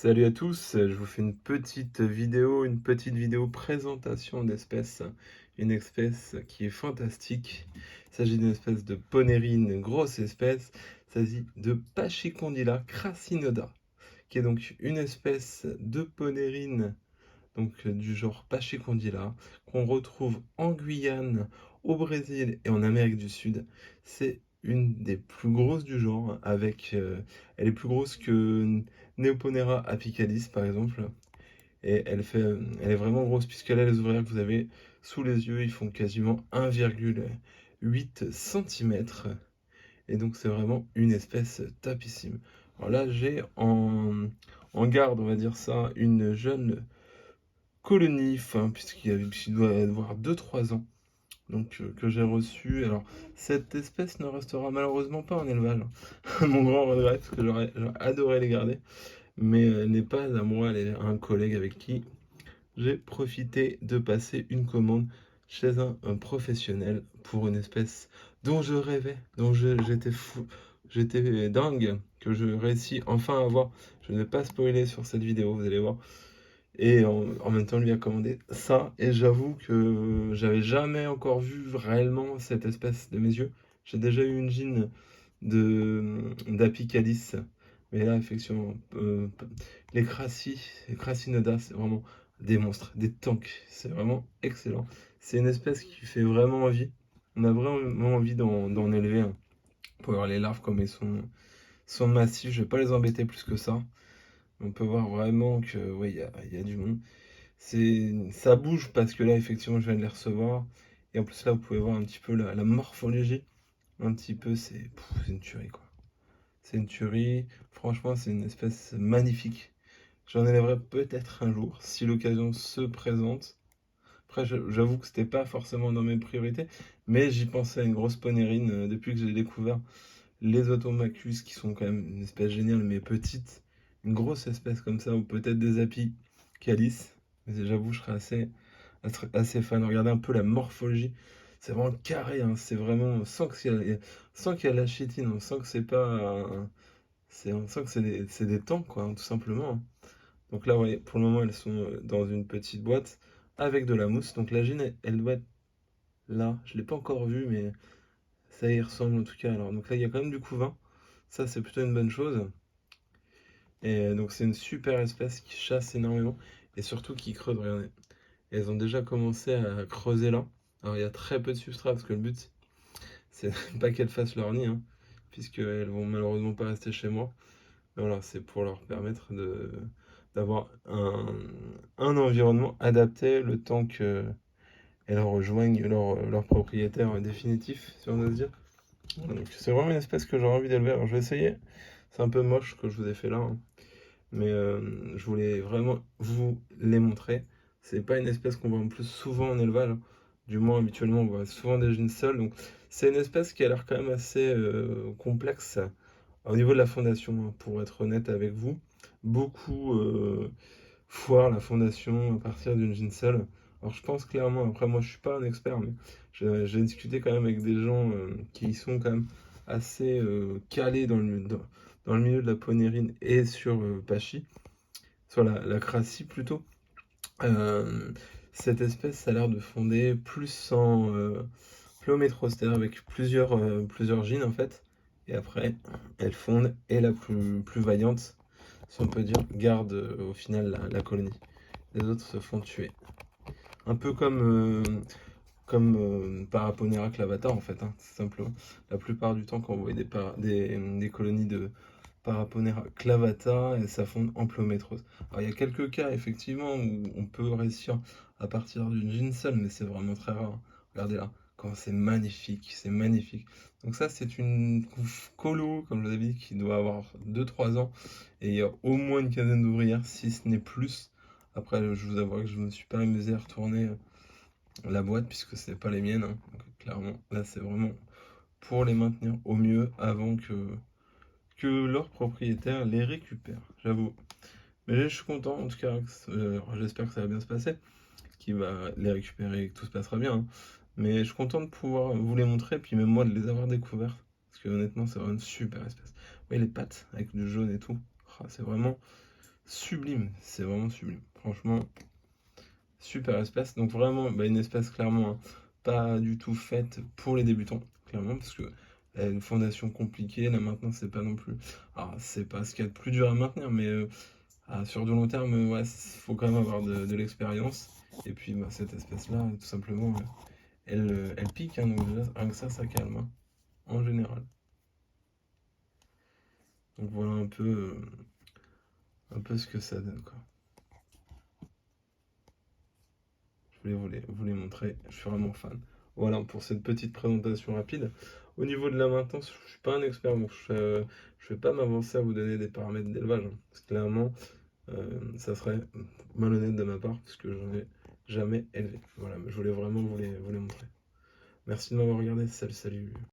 Salut à tous, je vous fais une petite vidéo présentation d'espèce, une espèce qui est fantastique. Il s'agit d'une espèce de ponérine, une grosse espèce. Il s'agit de Pachycondyla crassinoda, qui est donc une espèce de ponérine donc du genre Pachycondyla qu'on retrouve en Guyane, au Brésil et en Amérique du Sud. C'est une des plus grosses du genre, elle est plus grosse que Neoponera apicalis par exemple, et elle est vraiment grosse puisque là les ouvrières que vous avez sous les yeux, ils font quasiment 1,8 cm, et donc c'est vraiment une espèce topissime. Alors là j'ai en garde, on va dire ça, une jeune colonie, enfin, puisqu'il doit avoir 2 3 ans, donc que j'ai reçu. Alors, cette espèce ne restera malheureusement pas en élevage, hein. Mon grand regret, parce que j'aurais adoré les garder, mais elle n'est pas à moi, elle est à un collègue avec qui j'ai profité de passer une commande chez un professionnel pour une espèce dont je rêvais, j'étais fou, j'étais dingue, que je réussis enfin à voir. Je ne vais pas spoiler sur cette vidéo, vous allez voir. Et en même temps, lui a commandé ça. Et j'avoue que j'avais jamais encore vu réellement cette espèce de mes yeux. J'ai déjà eu une gine d'Apicalis. Mais là, effectivement, les Crassinoda, c'est vraiment des monstres, des tanks. C'est vraiment excellent. C'est une espèce qui fait vraiment envie. On a vraiment envie d'en élever un. Pour voir les larves comme sont massives. Je vais pas les embêter plus que ça. On peut voir vraiment que ouais, il y a du monde. Ça bouge parce que là, effectivement, je viens de les recevoir. Et en plus, là, vous pouvez voir un petit peu la morphologie. Un petit peu, c'est une tuerie, quoi. C'est une tuerie. Franchement, c'est une espèce magnifique. J'en élèverai peut-être un jour, si l'occasion se présente. Après, j'avoue que c'était pas forcément dans mes priorités, mais j'y pensais à une grosse ponérine depuis que j'ai découvert les Automachus, qui sont quand même une espèce géniale, mais petite. Une grosse espèce comme ça, ou peut-être des apis calices. Mais j'avoue, je serais assez fan. Regardez un peu la morphologie. C'est vraiment carré, hein. C'est vraiment. On sent qu'il y a la chétine. On sent que c'est pas. On sent que c'est des temps, quoi, hein, tout simplement, hein. Donc là, ouais, pour le moment, elles sont dans une petite boîte avec de la mousse. Donc la gine, elle doit être là. Je l'ai pas encore vue, mais ça y ressemble en tout cas. Alors, donc là, il y a quand même du couvain. Ça, c'est plutôt une bonne chose. Et donc, c'est une super espèce qui chasse énormément et surtout qui creuse. Regardez. Elles ont déjà commencé à creuser là. Alors, il y a très peu de substrat parce que le but, c'est pas qu'elles fassent leur nid, hein, puisqu'elles vont malheureusement pas rester chez moi. Mais voilà, c'est pour leur permettre d'avoir un environnement adapté le temps qu'elles rejoignent leur propriétaire définitif, si on ose dire. Voilà, donc, c'est vraiment une espèce que j'aurais envie d'élever. Alors, je vais essayer. C'est un peu moche que je vous ai fait là, hein. Mais je voulais vraiment vous les montrer. C'est pas une espèce qu'on voit en plus souvent en élevage, hein. Du moins, habituellement, on voit souvent des gynes seuls. Donc, c'est une espèce qui a l'air quand même assez complexe au niveau de la fondation, hein, pour être honnête avec vous. Beaucoup foirent la fondation à partir d'une gyne seule. Alors, je pense clairement, après, moi, je suis pas un expert, mais j'ai discuté quand même avec des gens qui sont quand même assez calés dans le milieu de la ponérine et sur Pachy, sur la crassie plutôt. Euh, cette espèce, ça a l'air de fonder plus en plométrostère avec plusieurs gynes en fait. Et après, elle fonde et la plus vaillante, si on peut dire, garde au final la colonie. Les autres se font tuer. Un peu comme Paraponera clavata en fait, hein, c'est simplement. La plupart du temps, quand vous voyez des colonies de Paraponera clavata, et ça fonde en plométrose. Alors il y a quelques cas effectivement où on peut réussir à partir d'une gene seule, mais c'est vraiment très rare. Regardez là, quand c'est magnifique, c'est magnifique. Donc ça c'est une colo, comme je vous avais dit, qui doit avoir 2 3 ans, et il y a au moins une quinzaine d'ouvrières, si ce n'est plus. Après, je vous avoue que je me suis pas amusé à retourner la boîte puisque c'est pas les miennes, hein. Donc, clairement, là c'est vraiment pour les maintenir au mieux avant que leur propriétaire les récupère, j'avoue. Mais je suis content en tout cas, j'espère que ça va bien se passer, qu'il va les récupérer et que tout se passera bien, hein. Mais je suis content de pouvoir vous les montrer, puis même moi de les avoir découvertes, parce que honnêtement c'est vraiment une super espèce. Vous voyez les pattes avec du jaune et tout. Ah, c'est vraiment sublime, c'est vraiment sublime. Franchement, super espèce. Donc vraiment, une espèce clairement pas du tout faite pour les débutants, clairement, parce que elle a une fondation compliquée, la maintenance c'est pas non plus. Alors c'est pas ce qu'il y a de plus dur à maintenir, mais sur du long terme, ouais, faut quand même avoir de l'expérience. Et puis cette espèce-là, tout simplement, elle pique, hein, donc déjà, rien que ça calme, hein, en général. Donc voilà un peu ce que ça donne, quoi. Je voulais vous les montrer, je suis vraiment fan. Voilà pour cette petite présentation rapide. Au niveau de la maintenance, je suis pas un expert, donc je vais pas m'avancer à vous donner des paramètres d'élevage, hein, parce que clairement, ça serait malhonnête de ma part, parce que j'en ai jamais élevé. Voilà, mais je voulais vraiment vous les montrer. Merci de m'avoir regardé, salut.